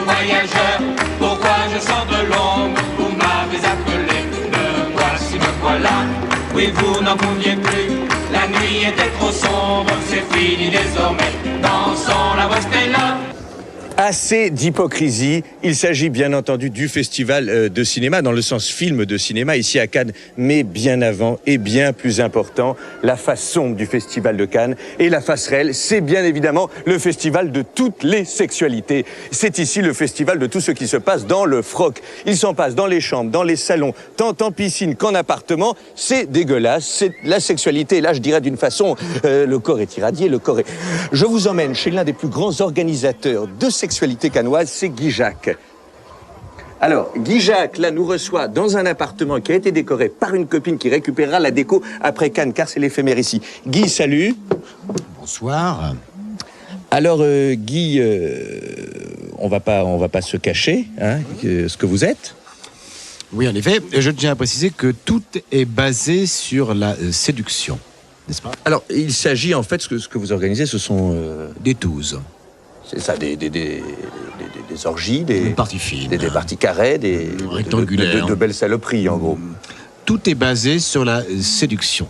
Voyageur, pourquoi je sors de l'ombre? Vous m'avez appelé, me voici, me voilà. Oui, vous n'en pouviez plus, la nuit était trop sombre. C'est fini désormais, dansons la voix Stella. Assez d'hypocrisie. Il s'agit bien entendu du festival de cinéma, dans le sens film de cinéma, ici à Cannes, mais bien avant et bien plus important, la face sombre du festival de Cannes. Et la face réelle, c'est bien évidemment le festival de toutes les sexualités. C'est ici le festival de tout ce qui se passe dans le froc. Il s'en passe dans les chambres, dans les salons, tant en piscine qu'en appartement. C'est dégueulasse, c'est la sexualité. Là, je dirais d'une façon, le corps est irradié, le corps est... Je vous emmène chez l'un des plus grands organisateurs de sexualité cannoise, c'est Guy Jacques. Alors, Guy Jacques, là, nous reçoit dans un appartement qui a été décoré par une copine qui récupérera la déco après Cannes, car c'est l'éphémère ici. Guy, salut. Bonsoir. Alors, Guy, on va pas se cacher, hein, ce que vous êtes. Oui, en effet, je tiens à préciser que tout est basé sur la séduction, n'est-ce pas? Alors, il s'agit, en fait, ce que vous organisez, ce sont... Des touzes. C'est ça, des orgies, des parties fines, des parties carrées, rectangulaires, de belles saloperies, en gros. Tout est basé sur la séduction.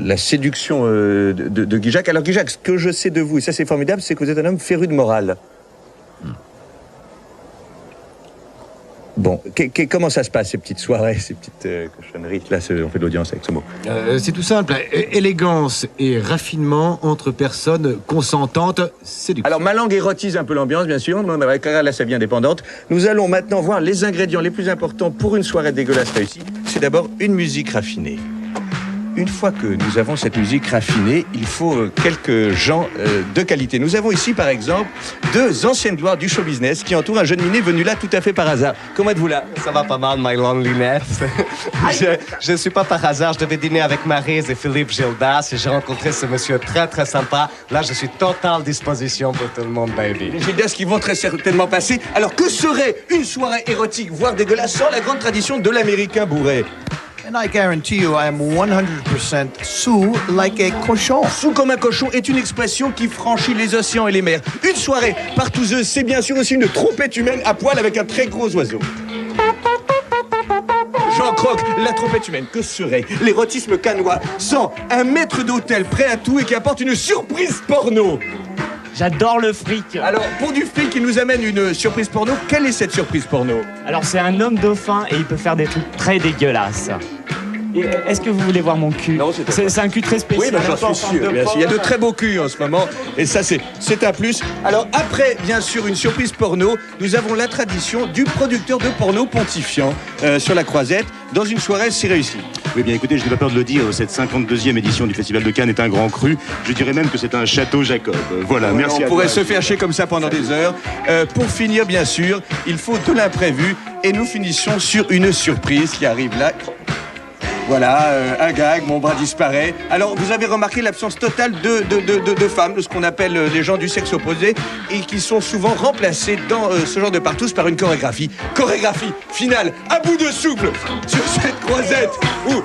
La séduction de Guy Jacques. Alors Guy Jacques, ce que je sais de vous, et ça c'est formidable, c'est que vous êtes un homme féru de morale. Bon, comment ça se passe, ces petites soirées, ces petites cochonneries? Là, on fait de l'audience avec ce mot. C'est tout simple. Élégance et raffinement entre personnes consentantes, séduction. Alors, ma langue érotise un peu l'ambiance, bien sûr. Là, ça vient indépendante. Nous allons maintenant voir les ingrédients les plus importants pour une soirée dégueulasse réussie. C'est d'abord une musique raffinée. Une fois que nous avons cette musique raffinée, il faut quelques gens de qualité. Nous avons ici, par exemple, deux anciennes gloires du show business qui entourent un jeune minet venu là tout à fait par hasard. Comment êtes-vous là? Ça va pas mal, my loneliness. Je ne suis pas par hasard. Je devais dîner avec Maryse et Philippe Gildas et j'ai rencontré ce monsieur très, très sympa. Là, je suis totale disposition pour tout le monde, baby. Les Gildas qui vont très certainement passer. Alors, que serait une soirée érotique, voire dégueulasse, sans la grande tradition de l'américain bourré? And I guarantee you I am 100% sous like a cochon. Sous comme un cochon est une expression qui franchit les océans et les mers. Une soirée partouzeuse, c'est bien sûr aussi une trompette humaine à poil avec un très gros oiseau. Jean Croc, la trompette humaine, que serait l'érotisme cannois sans un maître d'hôtel prêt à tout et qui apporte une surprise porno? J'adore le fric. Alors, pour du fric qui nous amène une surprise porno, quelle est cette surprise porno? Alors, c'est un homme dauphin et il peut faire des trucs très dégueulasses. Est-ce que vous voulez voir mon cul? Non, c'est un cul très spécial. Oui, j'en suis sûr, bien sûr. Il y a de très beaux culs en ce moment, et ça, c'est un plus. Alors, après, bien sûr, une surprise porno, nous avons la tradition du producteur de porno pontifiant sur la Croisette, dans une soirée si réussie. Oui, bien écoutez, je n'ai pas peur de le dire, cette 52e édition du Festival de Cannes est un grand cru. Je dirais même que c'est un château Jacob. Voilà, ouais, merci. On pourrait se faire chier comme ça pendant des heures. Pour finir, bien sûr, il faut de l'imprévu, et nous finissons sur une surprise qui arrive là. Voilà, un gag, mon bras disparaît. Alors, vous avez remarqué l'absence totale de femmes, de ce qu'on appelle les gens du sexe opposé, et qui sont souvent remplacés dans ce genre de partous par une chorégraphie. Chorégraphie finale, à bout de souffle, sur cette croisette, ou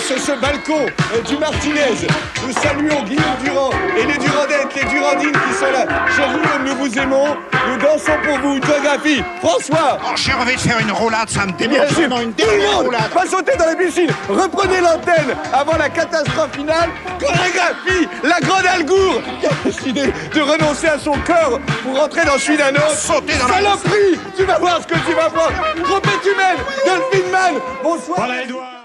sur ce balcon du Martinez. Nous saluons Guillaume Durand et les Durandettes, les Durandines qui sont là. Cher Guillaume, nous vous aimons, nous dansons pour vous. Une chorégraphie. François! Oh, j'ai envie de faire une roulade, ça me Bien démange sûr, vraiment une tout le monde roulade. va sauter dans la piscine. Reprenez l'antenne avant la catastrophe finale. Chorégraphie, la grande Algour qui a décidé de renoncer à son corps pour rentrer dans celui d'un autre. Sauter dans la Saloperie, tu vas voir ce que tu vas voir. Trompette humaine, Delphine Man, bonsoir. Voilà, Edouard.